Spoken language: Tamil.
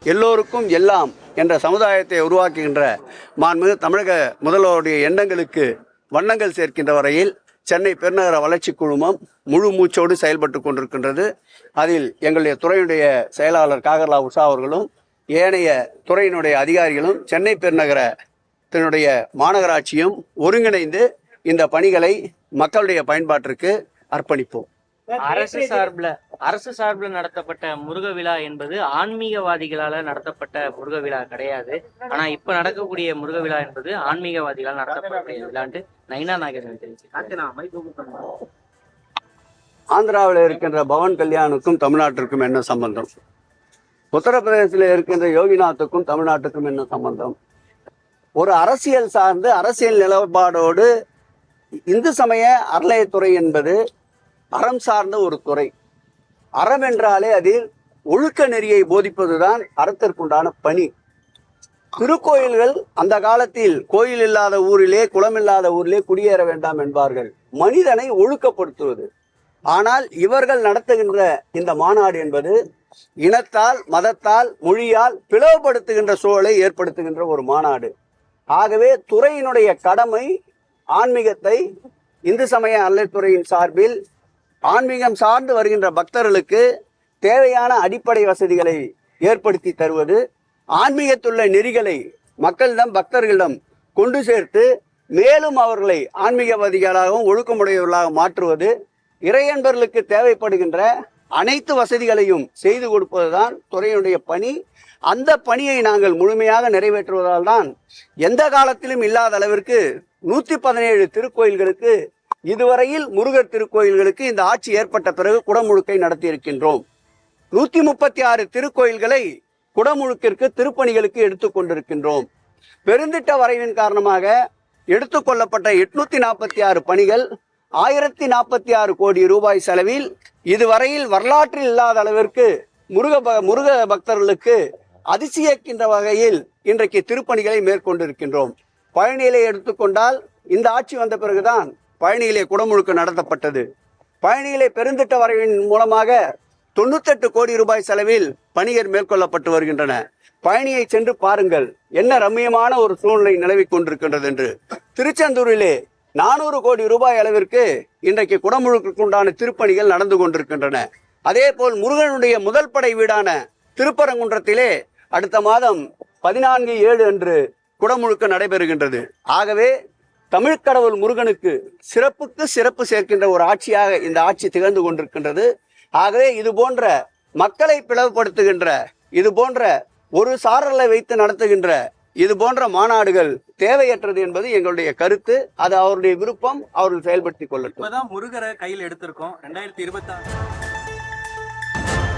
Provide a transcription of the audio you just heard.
எல்லோருக்கும் எல்லாம் என்ற சமுதாயத்தை உருவாக்குகின்ற மாண்புமிகு தமிழக முதல்வருடைய எண்ணங்களுக்கு வண்ணங்கள் சேர்க்கின்ற வரையில் சென்னை பெருநகர வளர்ச்சி குழுமம் முழு மூச்சோடு செயல்பட்டு கொண்டிருக்கின்றது. அதில் எங்களுடைய துறையினுடைய செயலாளர் காகர்லா உஷா அவர்களும் ஏனைய துறையினுடைய அதிகாரிகளும் சென்னை பெருநகரத்தினுடைய மாநகராட்சியும் ஒருங்கிணைந்து இந்த பணிகளை மக்களுடைய பயன்பாட்டிற்கு அர்ப்பணிப்போம். அரசு சார்பில் நடத்தப்பட்ட முருக விழா என்பது ஆன்மீகவாதிகளால நடத்தப்பட்ட முருக விழா கிடையாது. ஆனா இப்ப நடக்கக்கூடிய முருக விழா என்பது ஆன்மீகவாதிகளால் நடத்தப்பட்ட விழாண்டு நயினா நாகேந்திரன் தெரிவிச்சு. ஆந்திராவில் இருக்கின்ற பவன் கல்யாணுக்கும் தமிழ்நாட்டிற்கும் என்ன சம்பந்தம்? உத்தரப்பிரதேசத்தில் இருக்கின்ற யோகிநாத்துக்கும் தமிழ்நாட்டுக்கும் என்ன சம்பந்தம்? ஒரு அரசியல் சார்ந்து அரசியல் நிலப்பாடோடு இந்து சமய அறநிலையத்துறை என்பது அறம் சார்ந்த ஒரு துறை. அறம் என்றாலே அதில் ஒழுக்க நெறியை போதிப்பதுதான் அறத்திற்குண்டான பணி. திருக்கோயில்கள் அந்த காலத்தில் கோயில் இல்லாத ஊரிலே குளம் இல்லாத ஊரிலே குடியேற வேண்டாம் என்பார்கள், மனிதனை ஒழுக்கப்படுத்துவது. ஆனால் இவர்கள் நடத்துகின்ற இந்த மாநாடு என்பது இனத்தால் மதத்தால் மொழியால் பிளவுபடுத்துகின்ற சூழலை ஏற்படுத்துகின்ற ஒரு மாநாடு. ஆகவே துறையினுடைய கடமை ஆன்மீகத்தை இந்து சமய அறநிலையத்துறையின் சார்பில் ஆன்மீகம் சார்ந்து வருகின்ற பக்தர்களுக்கு தேவையான அடிப்படை வசதிகளை ஏற்படுத்தி தருவது, ஆன்மீகத்துள்ள நெறிகளை மக்களிடம் பக்தர்களிடம் கொண்டு சேர்த்து மேலும் அவர்களை ஆன்மீகவாதிகளாகவும் ஒழுக்கமுடையவர்களாக மாற்றுவது, இறையன்பர்களுக்கு தேவைப்படுகின்ற அனைத்து வசதிகளையும் செய்து கொடுப்பதுதான் துறையினுடைய பணி. அந்த பணியை நாங்கள் முழுமையாக நிறைவேற்றுவதால் தான் எந்த காலத்திலும் இல்லாத அளவிற்கு 117 திருக்கோயில்களுக்கு இதுவரையில் முருகர் திருக்கோயில்களுக்கு இந்த ஆட்சி ஏற்பட்ட பிறகு குடமுழுக்கை நடத்தி இருக்கின்றோம். 136 திருக்கோயில்களை குடமுழுக்கிற்கு திருப்பணிகளுக்கு எடுத்துக்கொண்டிருக்கின்றோம். பெருந்திட்ட வரைவின் காரணமாக எடுத்துக்கொள்ளப்பட்ட 846 பணிகள் 1046 கோடி ரூபாய் செலவில் இதுவரையில் வரலாற்றில் இல்லாத அளவிற்கு முருக பக்தர்களுக்கு அதிசயிக்கின்ற வகையில் இன்றைக்கு திருப்பணிகளை மேற்கொண்டிருக்கின்றோம். பழனியிலே எடுத்துக்கொண்டால் இந்த ஆட்சி வந்த பிறகுதான் பழனியிலே குடமுழுக்கு நடத்தப்பட்டது. பழனியிலே பெருந்திட்ட வரைவின் மூலமாக 98 கோடி ரூபாய் செலவில் பணிகள் மேற்கொள்ளப்பட்டு வருகின்றன. பழனியை சென்று பாருங்கள், என்ன ரம்மியமான ஒரு சூழ்நிலை நிலவி கொண்டிருக்கின்றது என்று. திருச்செந்தூரிலே 400 கோடி ரூபாய் அளவிற்கு இன்றைக்கு குடமுழுக்கு உண்டான திருப்பணிகள் நடந்து கொண்டிருக்கின்றன. அதே போல் முருகனுடைய முதல் படை வீடான திருப்பரங்குன்றத்திலே அடுத்த மாதம் 14/7 அன்று குடமுழுக்கு நடைபெறுகின்றது. ஆகவே தமிழ்கடவுள் முருகனுக்கு சிறப்புக்கு சிறப்பு சேர்க்கின்ற ஒரு ஆட்சியாக இந்த ஆட்சி திகழ்ந்து கொண்டிருக்கின்றது. ஆகவே இது போன்ற மக்களை பிளவுபடுத்துகின்ற, இது போன்ற ஒரு சாரலை வைத்து நடத்துகின்ற இது போன்ற மாநாடுகள் தேவையற்றது என்பது எங்களுடைய கருத்து. அது அவருடைய விருப்பம், அவர்கள் செயல்படுத்திக் கொள்ளட்டும். முருகரை கையில் எடுத்திருக்கோம் 2026